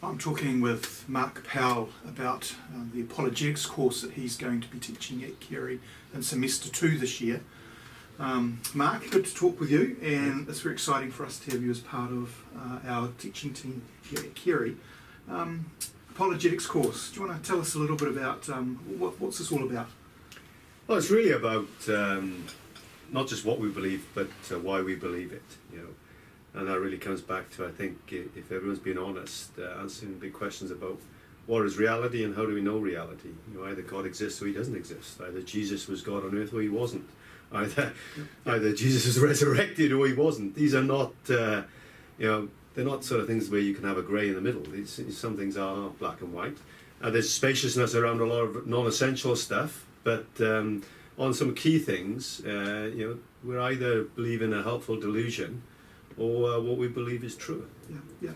I'm talking with Mark Powell about the Apologetics course that he's going to be teaching at Carey in semester 2 this year. Mark, good to talk with you, and it's very exciting for us to have you as part of our teaching team here at Carey. Apologetics course, do you want to tell us a little bit about what's this all about? Well, it's really about not just what we believe, but why we believe it, you know. And that really comes back to, I think, if everyone's being honest, answering big questions about what is reality and how do we know reality. You know, either God exists or he doesn't exist. Either Jesus was God on earth or he wasn't. Either Jesus was resurrected or he wasn't. These are not, they're not sort of things where you can have a grey in the middle. Some things are black and white. There's spaciousness around a lot of non-essential stuff, but on some key things, we're either believing a helpful delusion or what we believe is true. Yeah.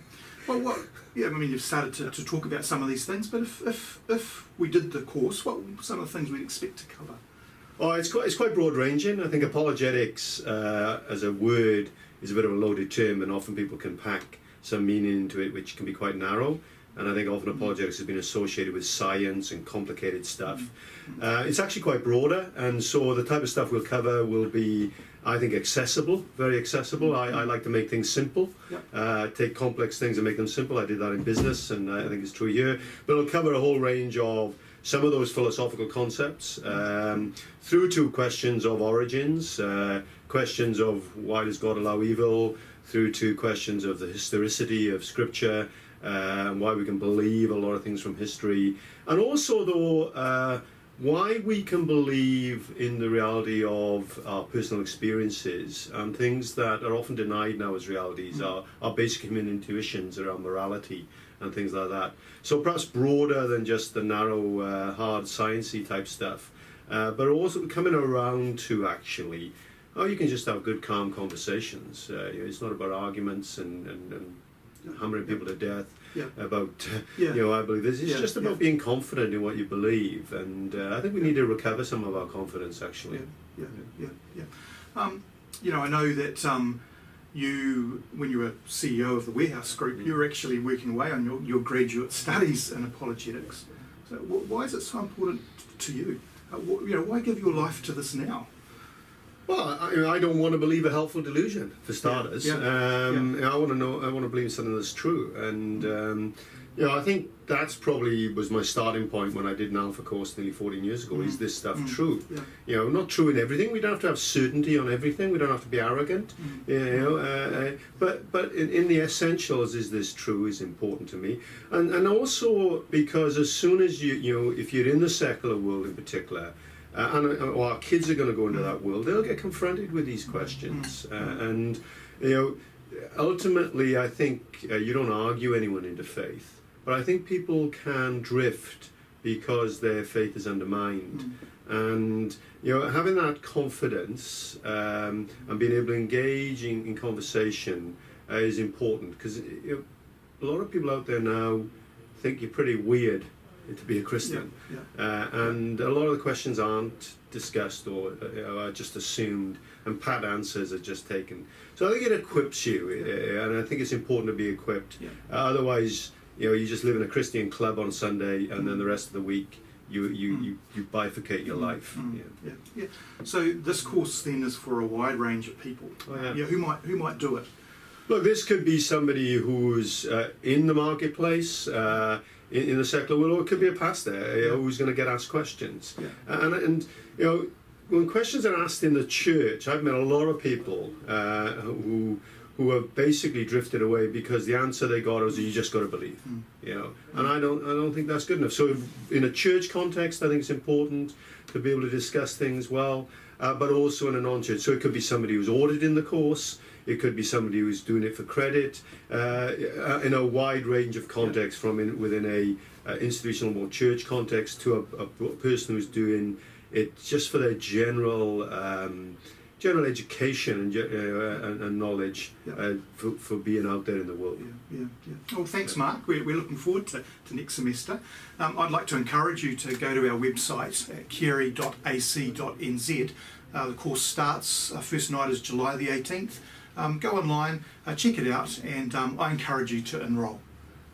Well, you've started to talk about some of these things, but if we did the course, what were some of the things we'd expect to cover? Oh, it's quite broad-ranging. I think apologetics as a word is a bit of a loaded term, and often people can pack some meaning into it, which can be quite narrow. And I think often apologetics has been associated with science and complicated stuff. It's actually quite broader, and so the type of stuff we'll cover will be, I think, accessible, very accessible. I like to make things simple, take complex things and make them simple. I did that in business, and I think it's true here. But it'll cover a whole range of some of those philosophical concepts, through to questions of origins, questions of why does God allow evil, through to questions of the historicity of Scripture, why we can believe a lot of things from history, and also, though, why we can believe in the reality of our personal experiences and things that are often denied now as realities, our basic human intuitions around morality and things like that. So perhaps broader than just the narrow, hard, sciencey type stuff, but also coming around to actually how you can just have good, calm conversations. It's not about arguments and hammering people to death about, I believe this. It's just about being confident in what you believe, and I think we need to recover some of our confidence, actually. I know that you, when you were CEO of the Warehouse Group, you were actually working away on your graduate studies in apologetics. So why is it so important to you? Why give your life to this now? Well, I don't want to believe a helpful delusion, for starters. I want to believe something that's true, and I think that's probably was my starting point when I did an Alpha course nearly 14 years ago. Is this stuff true? Not true in everything. We don't have to have certainty on everything. We don't have to be arrogant. But in the essentials, is this true? Is important to me, and also because as soon as if you're in the secular world in particular. Or our kids are going to go into that world, they'll get confronted with these questions. Ultimately, I think you don't argue anyone into faith, but I think people can drift because their faith is undermined. And having that confidence and being able to engage in conversation is important, because a lot of people out there now think you're pretty weird to be a Christian, and a lot of the questions aren't discussed or are just assumed, and pat answers are just taken. So I think it equips you, and I think it's important to be equipped. Otherwise, you just live in a Christian club on Sunday, and then the rest of the week you bifurcate your life. So this course then is for a wide range of people. Who might do it? Look, this could be somebody who's in the marketplace, in the secular world, or it could be a pastor who's going to get asked questions. And when questions are asked in the church, I've met a lot of people who have basically drifted away because the answer they got was, you just got to believe. And I don't think that's good enough. So in a church context, I think it's important to be able to discuss things well, but also in a non-church. So it could be somebody who's auditing the course. It could be somebody who's doing it for credit, in a wide range of contexts, from within a institutional or church context to a person who's doing it just for their general education and knowledge for being out there in the world. Well, thanks, Mark. We're looking forward to next semester. I'd like to encourage you to go to our website at carey.ac.nz. The course starts, first night is July the 18th. Go online, check it out, and I encourage you to enrol.